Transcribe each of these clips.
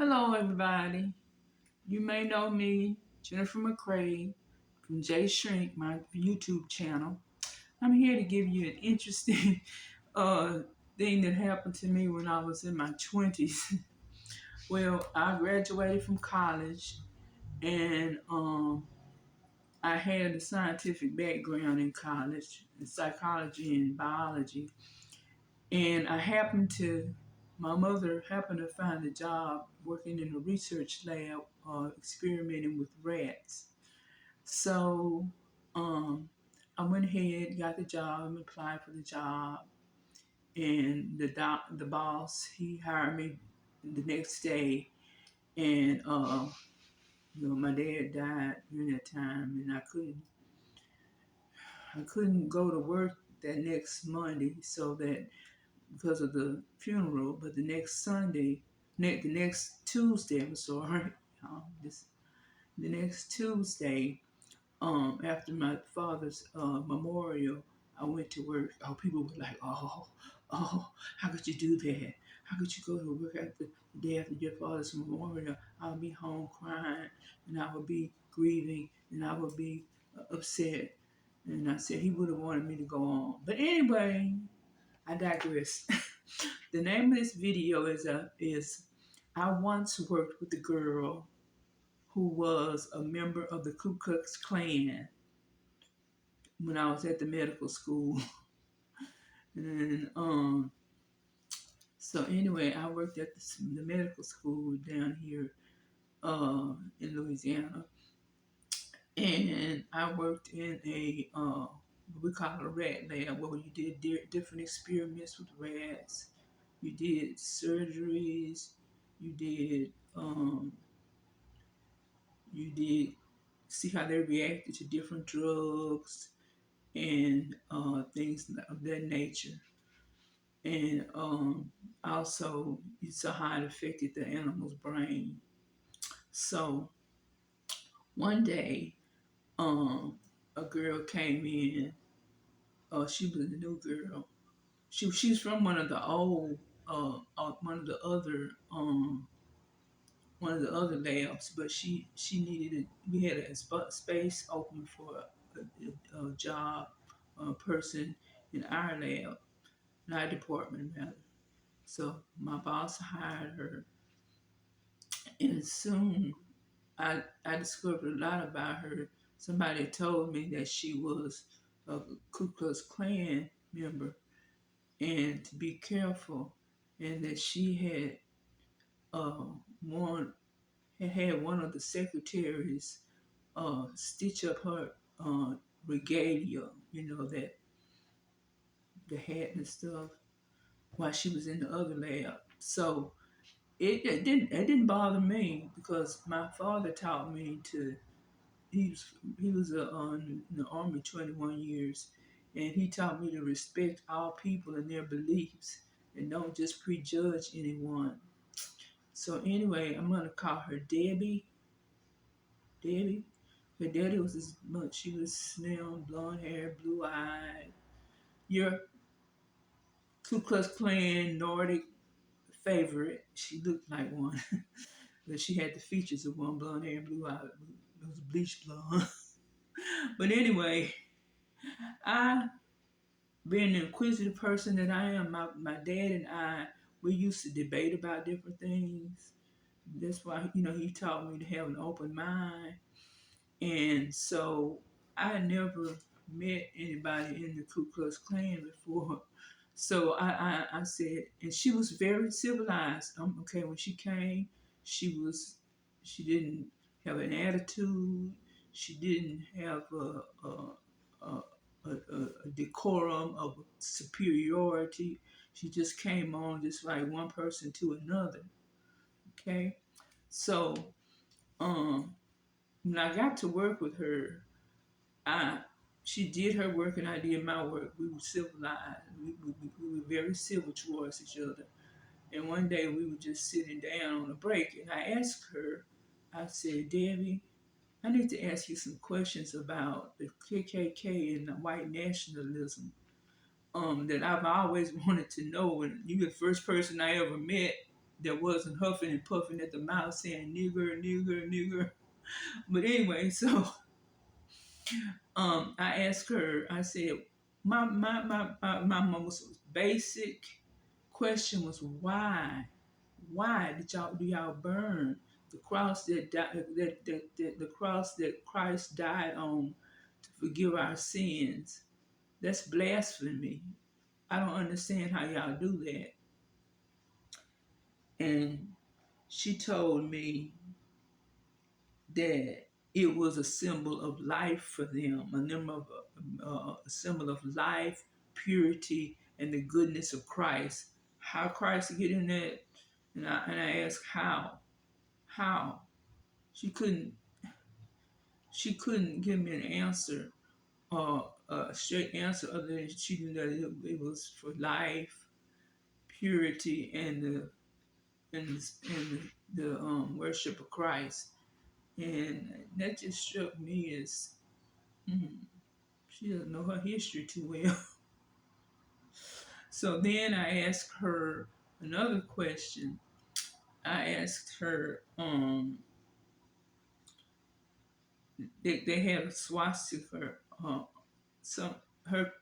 Hello, everybody. You may know me, Jennifer McCrae from J Shrink, my YouTube channel. I'm here to give you an interesting uh, thing that happened to me when I was in my 20s. Well, I graduated from college and I had a scientific background in college, in psychology and biology. And my mother happened to find a job working in a research lab, experimenting with rats. So um, I went ahead, got the job, applied for the job, and the boss, he hired me the next day. And my dad died during that time, and I couldn't go to work that next Monday, so that because of the funeral. But the next Sunday, the next Tuesday, I'm sorry, this the next Tuesday, after my father's memorial, I went to work. Oh, people were like, oh, how could you do that? How could you go to work after the day after your father's memorial? I'll be home crying, and I would be grieving, and I would be upset. And I said he would have wanted me to go on. But anyway, I digress. The name of this video is I once worked with a girl who was a member of the Ku Klux Klan when I was at the medical school. And so anyway, I worked at the medical school down here in Louisiana, and I worked in a we call it a rat lab, where you did different experiments with rats. You did surgeries. You did you did see how they reacted to different drugs and things of that nature. And also, you saw how it affected the animal's brain. So one day, um, a girl came in. She was a new girl. She's from one of the old, one of the other labs, but she needed it. We had a space open for a job, a person in our lab, in our department rather. So my boss hired her, and soon I discovered a lot about her. Somebody told me that she was a Ku Klux Klan member, and to be careful, and that she had uh, one had one of the secretaries stitch up her regalia, that the hat and stuff, while she was in the other lab. So it didn't bother me because my father taught me to. He was in the army 21 years, and he taught me to respect all people and their beliefs and don't just prejudge anyone. So anyway, I'm gonna call her Debbie. Debbie. Her daddy was as much. She was slim, blonde hair, blue eyed. Your Ku Klux Klan Nordic favorite. She looked like one, but she had the features of one, blonde hair, blue eyed. It was bleached blonde. But anyway, I, being the inquisitive person that I am, my dad and I, we used to debate about different things. That's why, he taught me to have an open mind. And so I never met anybody in the Ku Klux Klan before. So I said, and she was very civilized. Okay, when she came, she didn't have an attitude. She didn't have a decorum of superiority. She just came on just like one person to another. Okay, so um, when I got to work with her, I she did her work and I did my work. We were civilized. We were very civil towards each other. And one day we were just sitting down on a break, and I asked her, I said, Debbie, I need to ask you some questions about the KKK and the white nationalism that I've always wanted to know. And you're the first person I ever met. that wasn't huffing and puffing at the mouth saying nigger, nigger, nigger. But anyway, so I asked her, I said, my most basic question was why? Why did y'all do y'all burn the cross the cross that Christ died on to forgive our sins? That's blasphemy. I don't understand how y'all do that. And she told me that it was a symbol of life for them, a symbol of life, purity, and the goodness of Christ. How Christ get in that? And I asked how. How? She couldn't she couldn't give me an answer, a straight answer, other than she knew that it was for life, purity, and the worship of Christ. And that just struck me as she doesn't know her history too well. So then I asked her another question. I asked her, they had a swastika. Some her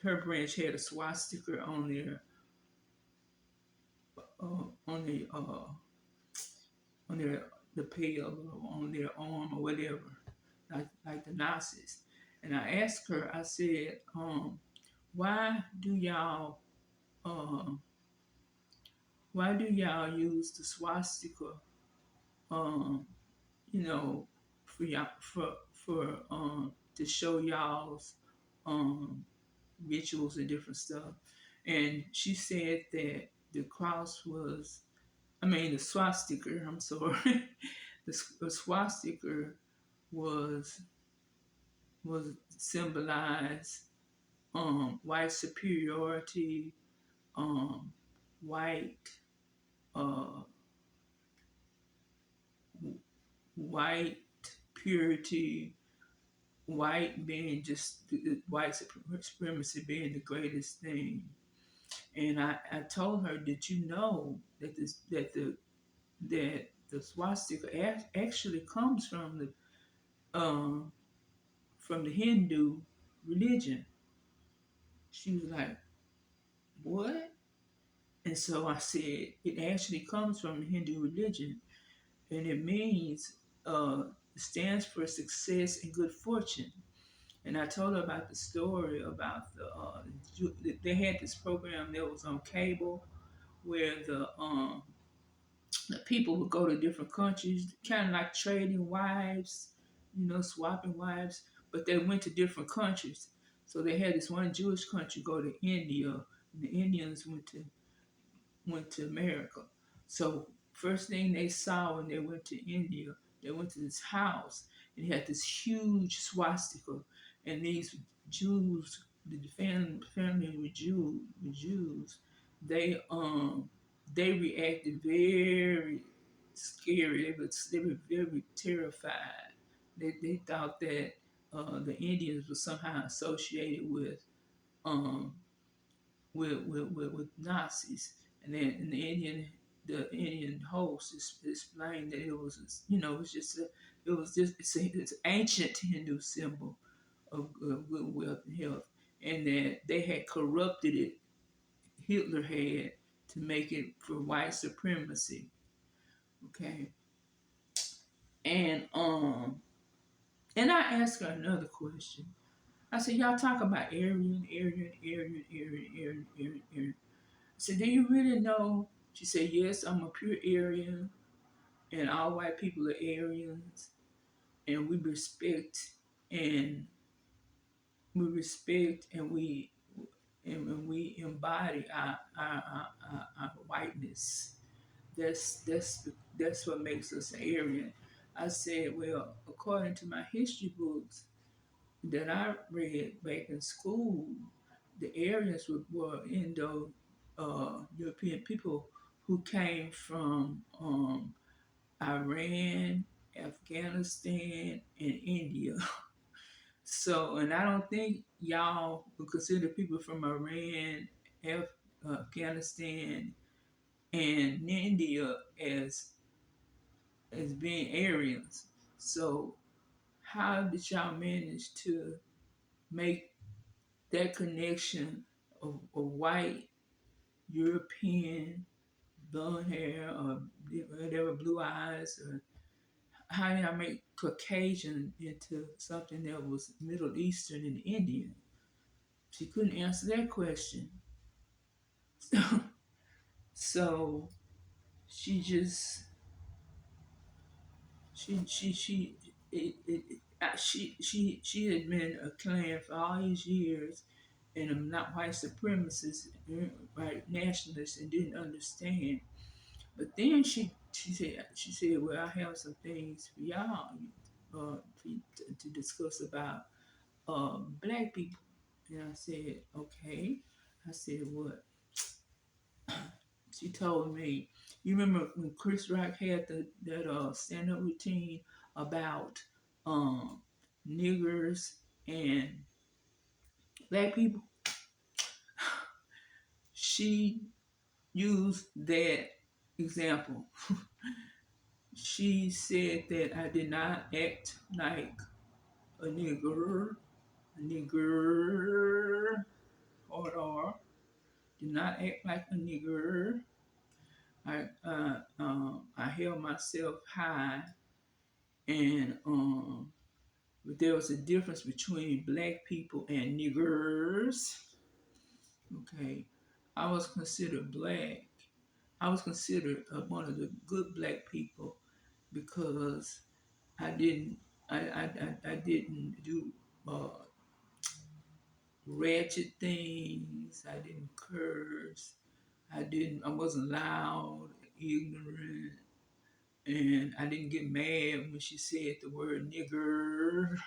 her branch had a swastika on the on their the pail or on their arm or whatever, like the Nazis. And I asked her, I said, why do y'all um, why do y'all use the swastika, um, you know, for y'all for to show y'all's um, rituals and different stuff? And she said that the cross was, I mean, the swastika. I'm sorry, the swastika was symbolized white superiority, um, white uh, white purity, white being just white supremacy being the greatest thing. And I told her, did you know that the swastika actually comes um, from the Hindu religion? She was like, what? And so I said, it actually comes from the Hindu religion, and it means, it stands for success and good fortune. And I told her about the story about they had this program that was on cable where the people would go to different countries, kind of like trading wives, swapping wives, but they went to different countries. So they had this one Jewish country go to India, and the Indians went to America. So first thing they saw when they went to India, they went to this house and it had this huge swastika, and these Jews, the family with Jews, they reacted very scary. They were very terrified. They thought that the Indians were somehow associated um, with Nazis, and then the Indian host explained that it was, it's an ancient Hindu symbol of good wealth and health, and that they had corrupted it. Hitler had to make it for white supremacy. Okay, and and I asked her another question. I said, y'all talk about Aryan, Aryan, Aryan, Aryan, Aryan, Aryan, Aryan. I said, do you really know? She said, yes, I'm a pure Aryan, and all white people are Aryans, and and we embody our whiteness. That's what makes us an Aryan. I said, well, according to my history books that I read back in school, the Aryans were Indo European people who came from Iran, Afghanistan, and India. So, and I don't think y'all would consider people from Iran, Afghanistan, and India as being Aryans. So how did y'all manage to make that connection of white European blonde hair or whatever blue eyes, or how did I make Caucasian into something that was Middle Eastern and Indian? She couldn't answer that question. So she just she she had been a Klan for all these years, and I'm not white supremacist, white nationalist, and didn't understand. But then she said, well, I have some things for y'all, to discuss about black people. And I said, okay. I said, what? She told me, you remember when Chris Rock had that stand up routine about um niggers and black people? She used that example. She said that I did not act like a nigger, hard R. Did not act like a nigger. I held myself high, and but there was a difference between black people and niggers. Okay, I was considered black. I was considered one of the good black people because I didn't I didn't do uh, ratchet things. I didn't curse. I wasn't loud, ignorant, and I didn't get mad when she said the word nigger.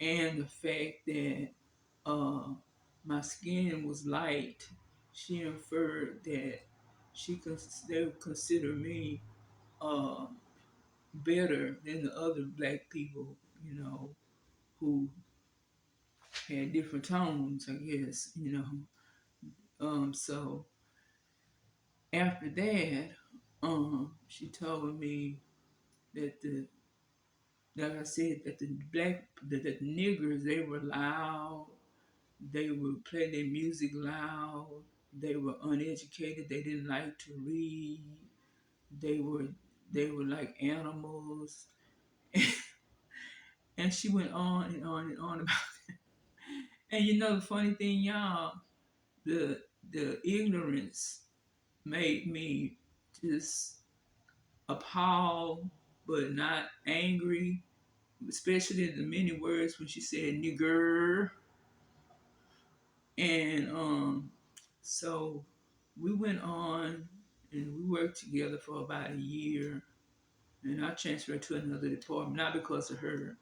And the fact that uh, my skin was light, she inferred that they would consider me uh, better than the other black people, who had different tones, I guess, So after that, she told me that like I said, that the niggers, they were loud, they would play their music loud, they were uneducated, they didn't like to read, they were they were like animals. And she went on and on and on about it. And the funny thing, y'all, the the ignorance made me just appalled, but not angry, especially the many words when she said nigger. And so we went on and we worked together for about a year. And I transferred to another department, not because of her.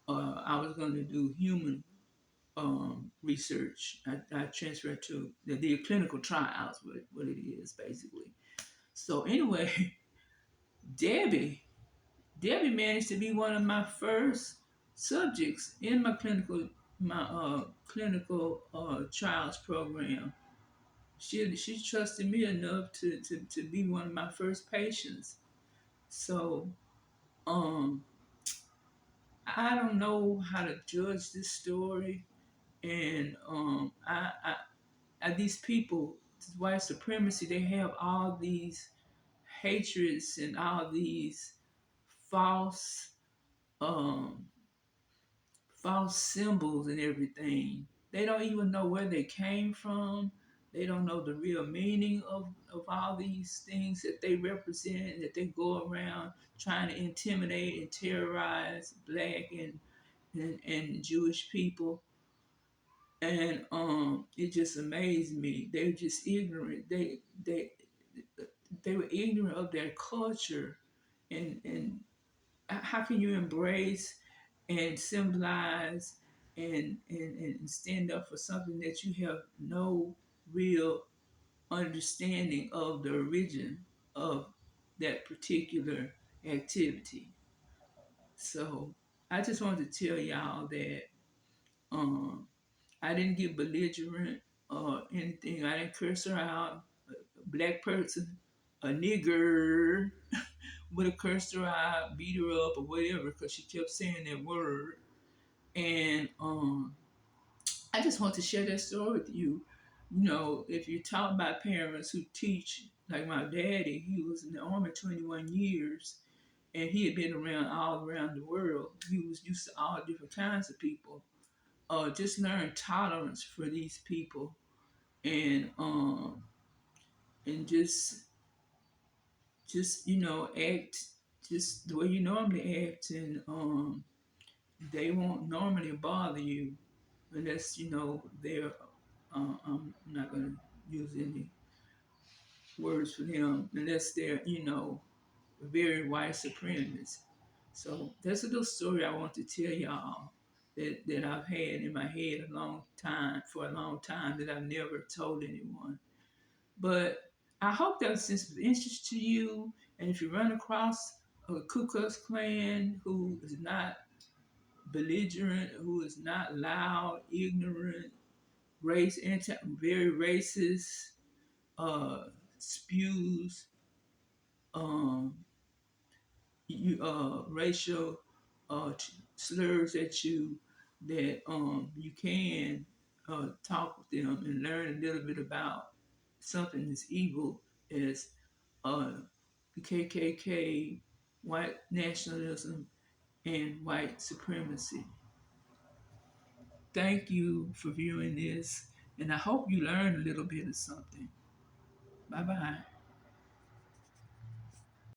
I was going to do human research. I transferred to the clinical trials, what it is basically. So anyway, Debbie, Debbie managed to be one of my first subjects in my clinical trials program. She trusted me enough to be one of my first patients. So um, I don't know how to judge this story, and these people, white supremacy, they have all these hatreds and all these false um, false symbols and everything. They don't even know where they came from. They don't know the real meaning of all these things that they represent, that they go around trying to intimidate and terrorize black and Jewish people. And it just amazed me. They were just ignorant. They were ignorant of their culture, and how can you embrace and symbolize and stand up for something that you have no real understanding of the origin of that particular activity? So I just wanted to tell y'all that um, I didn't get belligerent or anything. I didn't curse her out. black person a nigger, would have cursed her out, beat her up, or whatever, because she kept saying that word. And I just want to share that story with you. You know, if you talk about parents who teach, like my daddy, he was in the army 21 years, and he had been around all around the world. He was used to all different kinds of people. Just learn tolerance for these people, and just act just the way you normally act, and they won't normally bother you unless they're. I'm not gonna use any words for them unless they're very white supremacists. So that's a little story I want to tell y'all that I've had in my head for a long time that I've never told anyone. But I hope that was of interest to you. And if you run across a Ku Klux Klan who is not belligerent, who is not loud, ignorant, very racist, spews um, racial slurs at you, that you can talk with them and learn a little bit about something as evil as uh, the KKK, white nationalism, and white supremacy. Thank you for viewing this, and I hope you learned a little bit of something. Bye bye.